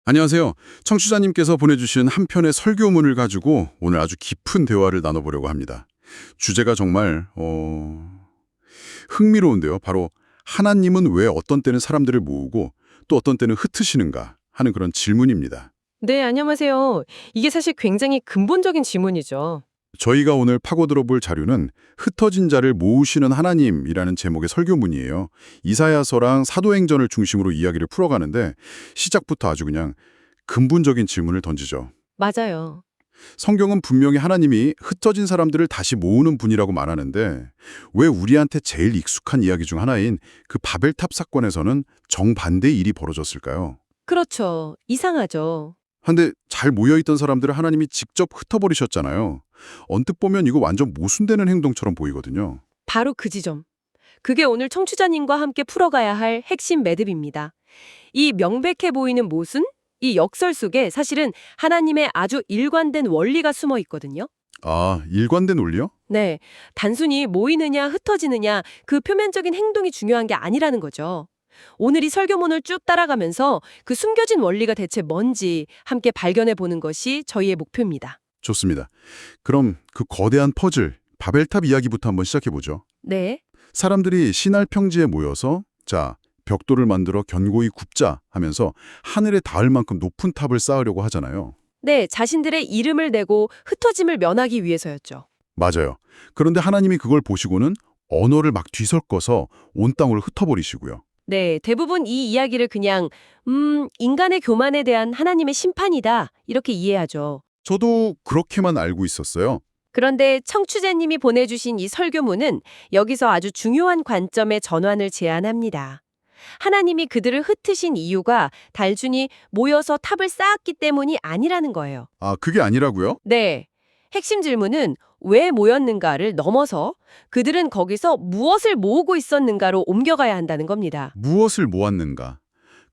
안녕하세요. 청취자님께서 보내주신 한 편의 설교문을 가지고 오늘 아주 깊은 대화를 나눠보려고 합니다. 주제가 정말 흥미로운데요. 바로 하나님은 왜 어떤 때는 사람들을 모으고 또 어떤 때는 흩으시는가 하는 그런 질문입니다. 네, 안녕하세요. 이게 사실 굉장히 근본적인 질문이죠. 저희가 오늘 파고들어 볼 자료는 흩어진 자를 모으시는 하나님이라는 제목의 설교문이에요. 이사야서랑 사도행전을 중심으로 이야기를 풀어가는데 시작부터 아주 그냥 근본적인 질문을 던지죠. 맞아요. 성경은 분명히 하나님이 흩어진 사람들을 다시 모으는 분이라고 말하는데 왜 우리한테 제일 익숙한 이야기 중 하나인 그 바벨탑 사건에서는 정반대의 일이 벌어졌을까요? 그렇죠. 이상하죠. 근데 잘 모여있던 사람들을 하나님이 직접 흩어버리셨잖아요. 언뜻 보면 이거 완전 모순되는 행동처럼 보이거든요. 바로 그 지점. 그게 오늘 청취자님과 함께 풀어가야 할 핵심 매듭입니다. 이 명백해 보이는 모순, 이 역설 속에 사실은 하나님의 아주 일관된 원리가 숨어 있거든요. 아, 일관된 논리요? 네, 단순히 모이느냐 흩어지느냐 그 표면적인 행동이 중요한 게 아니라는 거죠. 오늘 이 설교문을 쭉 따라가면서 그 숨겨진 원리가 대체 뭔지 함께 발견해 보는 것이 저희의 목표입니다. 좋습니다. 그럼 그 거대한 퍼즐, 바벨탑 이야기부터 한번 시작해보죠. 네. 사람들이 신할 평지에 모여서 자, 벽돌을 만들어 견고히 굽자 하면서 하늘에 닿을 만큼 높은 탑을 쌓으려고 하잖아요. 네, 자신들의 이름을 내고 흩어짐을 면하기 위해서였죠. 맞아요. 그런데 하나님이 그걸 보시고는 언어를 막 뒤섞어서 온 땅을 흩어버리시고요. 네, 대부분 이 이야기를 그냥 인간의 교만에 대한 하나님의 심판이다 이렇게 이해하죠. 저도 그렇게만 알고 있었어요. 그런데 청취자님이 보내주신 이 설교문은 여기서 아주 중요한 관점의 전환을 제안합니다. 하나님이 그들을 흩으신 이유가 단순히 모여서 탑을 쌓았기 때문이 아니라는 거예요. 아, 그게 아니라고요? 네. 핵심 질문은 왜 모였는가를 넘어서 그들은 거기서 무엇을 모으고 있었는가로 옮겨가야 한다는 겁니다. 무엇을 모았는가?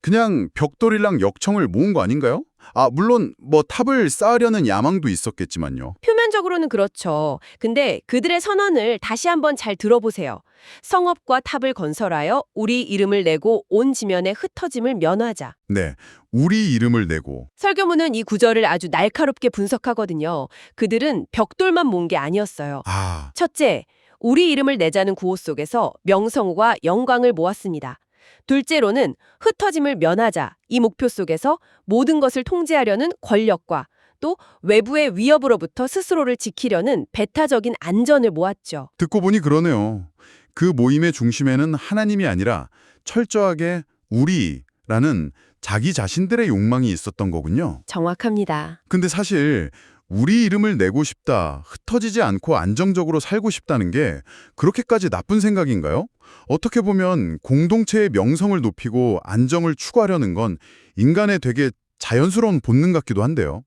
그냥 벽돌이랑 역청을 모은 거 아닌가요? 아, 물론 뭐 탑을 쌓으려는 야망도 있었겠지만요. 표면적으로는 그렇죠. 근데 그들의 선언을 다시 한번 잘 들어보세요. 성읍과 탑을 건설하여 우리 이름을 내고 온 지면에 흩어짐을 면하자. 네, 우리 이름을 내고. 설교문은 이 구절을 아주 날카롭게 분석하거든요. 그들은 벽돌만 모은 게 아니었어요. 아, 첫째, 우리 이름을 내자는 구호 속에서 명성과 영광을 모았습니다. 둘째로는 흩어짐을 면하자. 이 목표 속에서 모든 것을 통제하려는 권력과 또 외부의 위협으로부터 스스로를 지키려는 배타적인 안전을 모았죠. 듣고 보니 그러네요. 그 모임의 중심에는 하나님이 아니라 철저하게 우리라는 자기 자신들의 욕망이 있었던 거군요. 정확합니다. 근데 사실 우리 이름을 내고 싶다, 흩어지지 않고 안정적으로 살고 싶다는 게 그렇게까지 나쁜 생각인가요? 어떻게 보면 공동체의 명성을 높이고 안정을 추구하려는 건 인간의 되게 자연스러운 본능 같기도 한데요.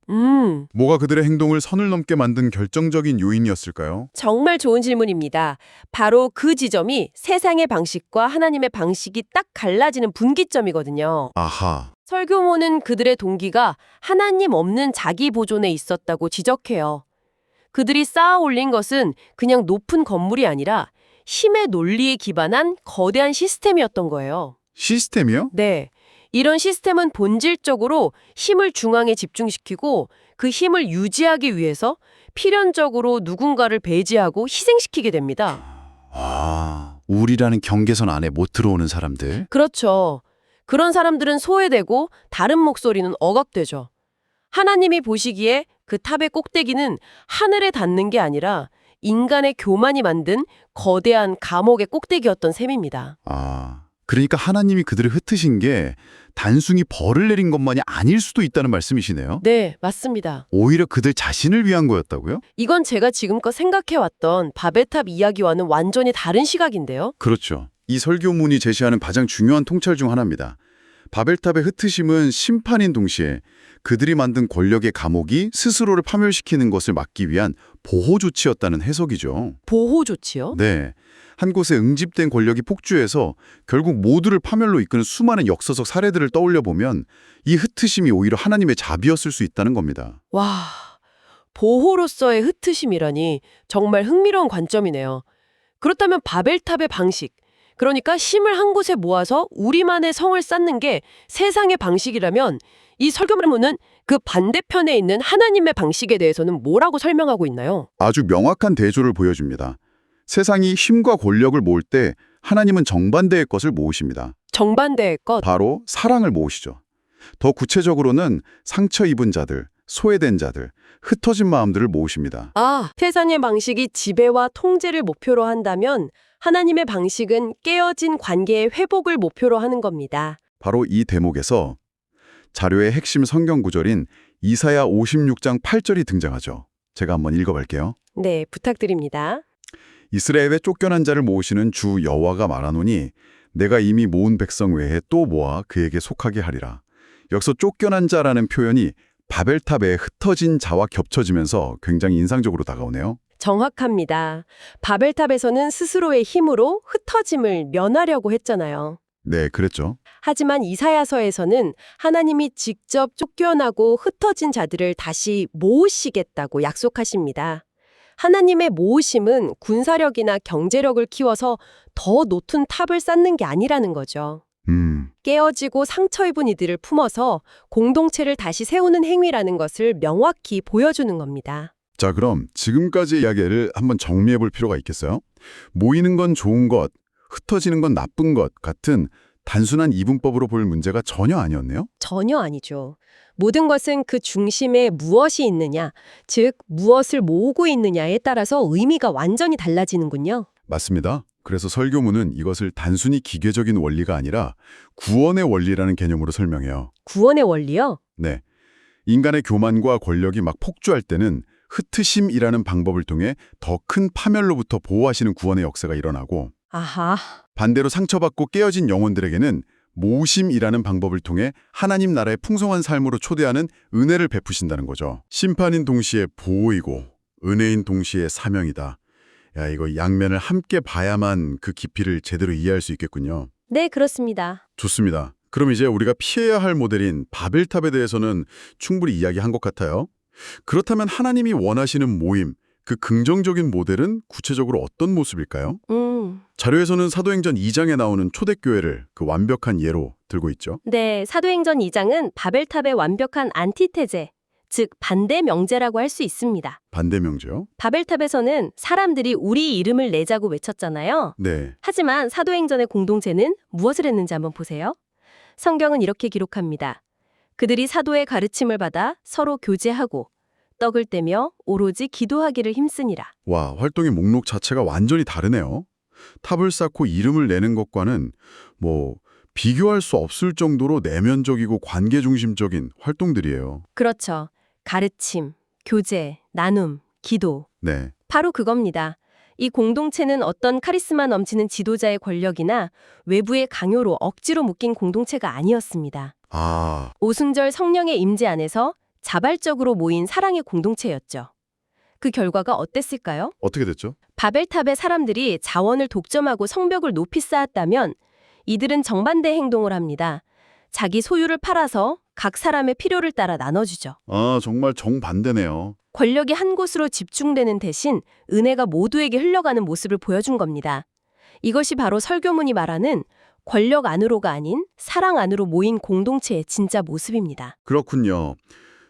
뭐가 그들의 행동을 선을 넘게 만든 결정적인 요인이었을까요? 정말 좋은 질문입니다. 바로 그 지점이 세상의 방식과 하나님의 방식이 딱 갈라지는 분기점이거든요. 아하, 설교문은 그들의 동기가 하나님 없는 자기 보존에 있었다고 지적해요. 그들이 쌓아 올린 것은 그냥 높은 건물이 아니라 힘의 논리에 기반한 거대한 시스템이었던 거예요. 시스템이요? 네. 이런 시스템은 본질적으로 힘을 중앙에 집중시키고 그 힘을 유지하기 위해서 필연적으로 누군가를 배제하고 희생시키게 됩니다. 아, 우리라는 경계선 안에 못 들어오는 사람들. 그렇죠. 그런 사람들은 소외되고 다른 목소리는 억압되죠. 하나님이 보시기에 그 탑의 꼭대기는 하늘에 닿는 게 아니라 인간의 교만이 만든 거대한 감옥의 꼭대기였던 셈입니다. 아, 그러니까 하나님이 그들을 흩으신 게 단순히 벌을 내린 것만이 아닐 수도 있다는 말씀이시네요. 네, 맞습니다. 오히려 그들 자신을 위한 거였다고요? 이건 제가 지금껏 생각해왔던 바벨탑 이야기와는 완전히 다른 시각인데요. 그렇죠. 이 설교문이 제시하는 가장 중요한 통찰 중 하나입니다. 바벨탑의 흩으심은 심판인 동시에 그들이 만든 권력의 감옥이 스스로를 파멸시키는 것을 막기 위한 보호 조치였다는 해석이죠. 보호 조치요? 네. 한 곳에 응집된 권력이 폭주해서 결국 모두를 파멸로 이끄는 수많은 역사적 사례들을 떠올려 보면 이 흩으심이 오히려 하나님의 자비였을 수 있다는 겁니다. 와, 보호로서의 흩으심이라니 정말 흥미로운 관점이네요. 그렇다면 바벨탑의 방식, 그러니까 힘을 한 곳에 모아서 우리만의 성을 쌓는 게 세상의 방식이라면 이 설교문은 그 반대편에 있는 하나님의 방식에 대해서는 뭐라고 설명하고 있나요? 아주 명확한 대조를 보여줍니다. 세상이 힘과 권력을 모을 때 하나님은 정반대의 것을 모으십니다. 정반대의 것. 바로 사랑을 모으시죠. 더 구체적으로는 상처 입은 자들, 소외된 자들, 흩어진 마음들을 모으십니다. 세상의 방식이 지배와 통제를 목표로 한다면 하나님의 방식은 깨어진 관계의 회복을 목표로 하는 겁니다. 바로 이 대목에서 자료의 핵심 성경 구절인 이사야 56장 8절이 등장하죠. 제가 한번 읽어볼게요. 네, 부탁드립니다. 이스라엘에 쫓겨난 자를 모으시는 주 여호와가 말하노니 내가 이미 모은 백성 외에 또 모아 그에게 속하게 하리라. 여기서 쫓겨난 자라는 표현이 바벨탑에 흩어진 자와 겹쳐지면서 굉장히 인상적으로 다가오네요. 정확합니다. 바벨탑에서는 스스로의 힘으로 흩어짐을 면하려고 했잖아요. 네, 그랬죠. 하지만 이사야서에서는 하나님이 직접 쫓겨나고 흩어진 자들을 다시 모으시겠다고 약속하십니다. 하나님의 모으심은 군사력이나 경제력을 키워서 더 높은 탑을 쌓는 게 아니라는 거죠. 깨어지고 상처 입은 이들을 품어서 공동체를 다시 세우는 행위라는 것을 명확히 보여주는 겁니다. 자, 그럼 지금까지 이야기를 한번 정리해 볼 필요가 있겠어요? 모이는 건 좋은 것, 흩어지는 건 나쁜 것 같은 단순한 이분법으로 볼 문제가 전혀 아니었네요? 전혀 아니죠. 모든 것은 그 중심에 무엇이 있느냐, 즉 무엇을 모으고 있느냐에 따라서 의미가 완전히 달라지는군요. 맞습니다. 그래서 설교문은 이것을 단순히 기계적인 원리가 아니라 구원의 원리라는 개념으로 설명해요. 구원의 원리요? 네. 인간의 교만과 권력이 막 폭주할 때는 흩으심이라는 방법을 통해 더 큰 파멸로부터 보호하시는 구원의 역사가 일어나고 아하. 반대로 상처받고 깨어진 영혼들에게는 모으심이라는 방법을 통해 하나님 나라의 풍성한 삶으로 초대하는 은혜를 베푸신다는 거죠. 심판인 동시에 보호이고 은혜인 동시에 사명이다. 야, 이거 양면을 함께 봐야만 그 깊이를 제대로 이해할 수 있겠군요. 네, 그렇습니다. 좋습니다. 그럼 이제 우리가 피해야 할 모델인 바벨탑에 대해서는 충분히 이야기한 것 같아요. 그렇다면 하나님이 원하시는 모임, 그 긍정적인 모델은 구체적으로 어떤 모습일까요? 자료에서는 사도행전 2장에 나오는 초대교회를 그 완벽한 예로 들고 있죠. 네, 사도행전 2장은 바벨탑의 완벽한 안티테제, 즉 반대 명제라고 할 수 있습니다. 반대 명제요? 바벨탑에서는 사람들이 우리 이름을 내자고 외쳤잖아요. 네. 하지만 사도행전의 공동체는 무엇을 했는지 한번 보세요. 성경은 이렇게 기록합니다. 그들이 사도의 가르침을 받아 서로 교제하고 떡을 떼며 오로지 기도하기를 힘쓰니라. 와, 활동의 목록 자체가 완전히 다르네요. 탑을 쌓고 이름을 내는 것과는 비교할 수 없을 정도로 내면적이고 관계 중심적인 활동들이에요. 그렇죠. 가르침, 교제, 나눔, 기도. 네. 바로 그겁니다. 이 공동체는 어떤 카리스마 넘치는 지도자의 권력이나 외부의 강요로 억지로 묶인 공동체가 아니었습니다. 오순절 성령의 임재 안에서 자발적으로 모인 사랑의 공동체였죠. 그 결과가 어땠을까요? 어떻게 됐죠? 바벨탑의 사람들이 자원을 독점하고 성벽을 높이 쌓았다면 이들은 정반대 행동을 합니다. 자기 소유를 팔아서 각 사람의 필요를 따라 나눠주죠. 정말 정반대네요. 권력이 한 곳으로 집중되는 대신 은혜가 모두에게 흘러가는 모습을 보여준 겁니다. 이것이 바로 설교문이 말하는 권력 안으로가 아닌 사랑 안으로 모인 공동체의 진짜 모습입니다. 그렇군요.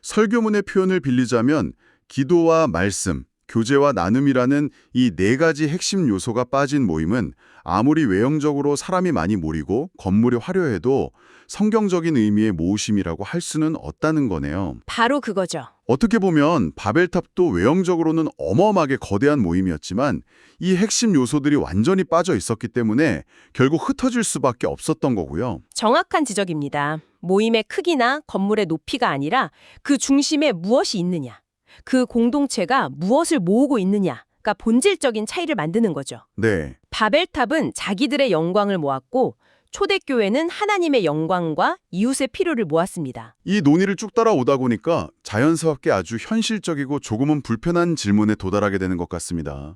설교문의 표현을 빌리자면 기도와 말씀, 교제와 나눔이라는 이 네 가지 핵심 요소가 빠진 모임은 아무리 외형적으로 사람이 많이 모이고 건물이 화려해도 성경적인 의미의 모으심이라고 할 수는 없다는 거네요. 바로 그거죠. 어떻게 보면 바벨탑도 외형적으로는 어마어마하게 거대한 모임이었지만 이 핵심 요소들이 완전히 빠져 있었기 때문에 결국 흩어질 수밖에 없었던 거고요. 정확한 지적입니다. 모임의 크기나 건물의 높이가 아니라 그 중심에 무엇이 있느냐, 그 공동체가 무엇을 모으고 있느냐가 본질적인 차이를 만드는 거죠. 네. 바벨탑은 자기들의 영광을 모았고 초대교회는 하나님의 영광과 이웃의 필요를 모았습니다. 이 논의를 쭉 따라오다 보니까 자연스럽게 아주 현실적이고 조금은 불편한 질문에 도달하게 되는 것 같습니다.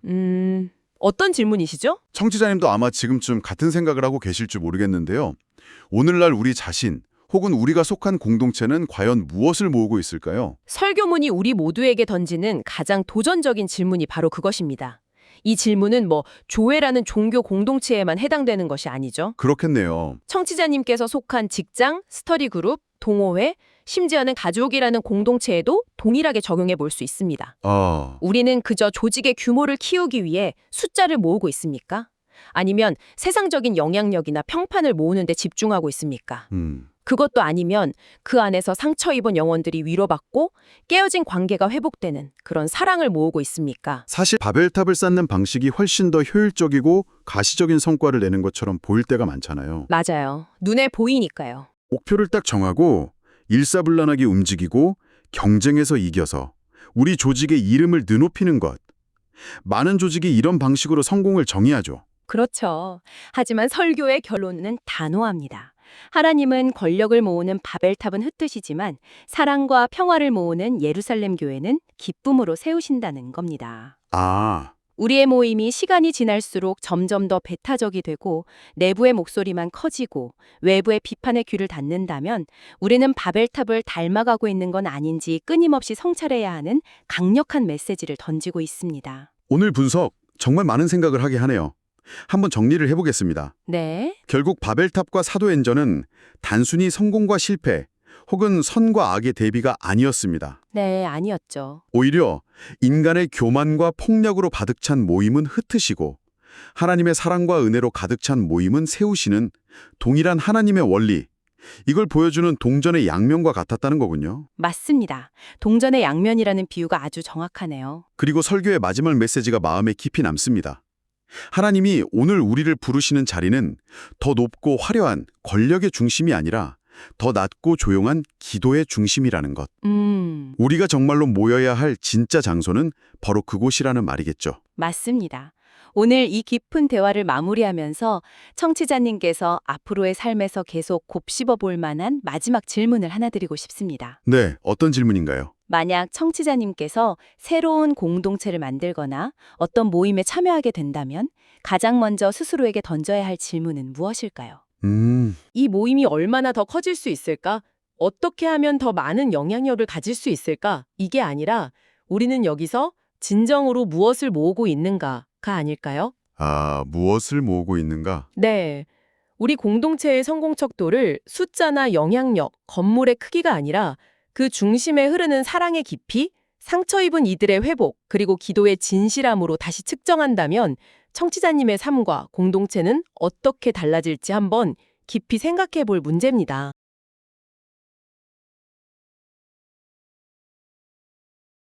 어떤 질문이시죠? 청취자님도 아마 지금쯤 같은 생각을 하고 계실지 모르겠는데요. 오늘날 우리 자신 혹은 우리가 속한 공동체는 과연 무엇을 모으고 있을까요? 설교문이 우리 모두에게 던지는 가장 도전적인 질문이 바로 그것입니다. 이 질문은 교회라는 종교 공동체에만 해당되는 것이 아니죠. 그렇겠네요. 청취자님께서 속한 직장, 스터디 그룹, 동호회, 심지어는 가족이라는 공동체에도 동일하게 적용해 볼 수 있습니다. 우리는 그저 조직의 규모를 키우기 위해 숫자를 모으고 있습니까? 아니면 세상적인 영향력이나 평판을 모으는 데 집중하고 있습니까? 그것도 아니면 그 안에서 상처 입은 영혼들이 위로받고 깨어진 관계가 회복되는 그런 사랑을 모으고 있습니까? 사실 바벨탑을 쌓는 방식이 훨씬 더 효율적이고 가시적인 성과를 내는 것처럼 보일 때가 많잖아요. 맞아요. 눈에 보이니까요. 목표를 딱 정하고 일사불란하게 움직이고 경쟁에서 이겨서 우리 조직의 이름을 드높이는 것. 많은 조직이 이런 방식으로 성공을 정의하죠. 그렇죠. 하지만 설교의 결론은 단호합니다. 하나님은 권력을 모으는 바벨탑은 흩으시지만 사랑과 평화를 모으는 예루살렘 교회는 기쁨으로 세우신다는 겁니다. 우리의 모임이 시간이 지날수록 점점 더 배타적이 되고 내부의 목소리만 커지고 외부의 비판의 귀를 닫는다면 우리는 바벨탑을 닮아가고 있는 건 아닌지 끊임없이 성찰해야 하는 강력한 메시지를 던지고 있습니다. 오늘 분석 정말 많은 생각을 하게 하네요. 한번 정리를 해보겠습니다. 네. 결국 바벨탑과 사도행전은 단순히 성공과 실패 혹은 선과 악의 대비가 아니었습니다. 네, 아니었죠. 오히려 인간의 교만과 폭력으로 가득 찬 모임은 흩으시고 하나님의 사랑과 은혜로 가득 찬 모임은 세우시는 동일한 하나님의 원리, 이걸 보여주는 동전의 양면과 같았다는 거군요. 맞습니다. 동전의 양면이라는 비유가 아주 정확하네요. 그리고 설교의 마지막 메시지가 마음에 깊이 남습니다. 하나님이 오늘 우리를 부르시는 자리는 더 높고 화려한 권력의 중심이 아니라 더 낮고 조용한 기도의 중심이라는 것. 우리가 정말로 모여야 할 진짜 장소는 바로 그곳이라는 말이겠죠. 맞습니다. 오늘 이 깊은 대화를 마무리하면서 청취자님께서 앞으로의 삶에서 계속 곱씹어 볼 만한 마지막 질문을 하나 드리고 싶습니다. 네, 어떤 질문인가요? 만약 청취자님께서 새로운 공동체를 만들거나 어떤 모임에 참여하게 된다면 가장 먼저 스스로에게 던져야 할 질문은 무엇일까요? 이 모임이 얼마나 더 커질 수 있을까? 어떻게 하면 더 많은 영향력을 가질 수 있을까? 이게 아니라 우리는 여기서 진정으로 무엇을 모으고 있는가가 아닐까요? 무엇을 모으고 있는가? 네. 우리 공동체의 성공 척도를 숫자나 영향력, 건물의 크기가 아니라 그 중심에 흐르는 사랑의 깊이, 상처 입은 이들의 회복, 그리고 기도의 진실함으로 다시 측정한다면 청취자님의 삶과 공동체는 어떻게 달라질지 한번 깊이 생각해 볼 문제입니다.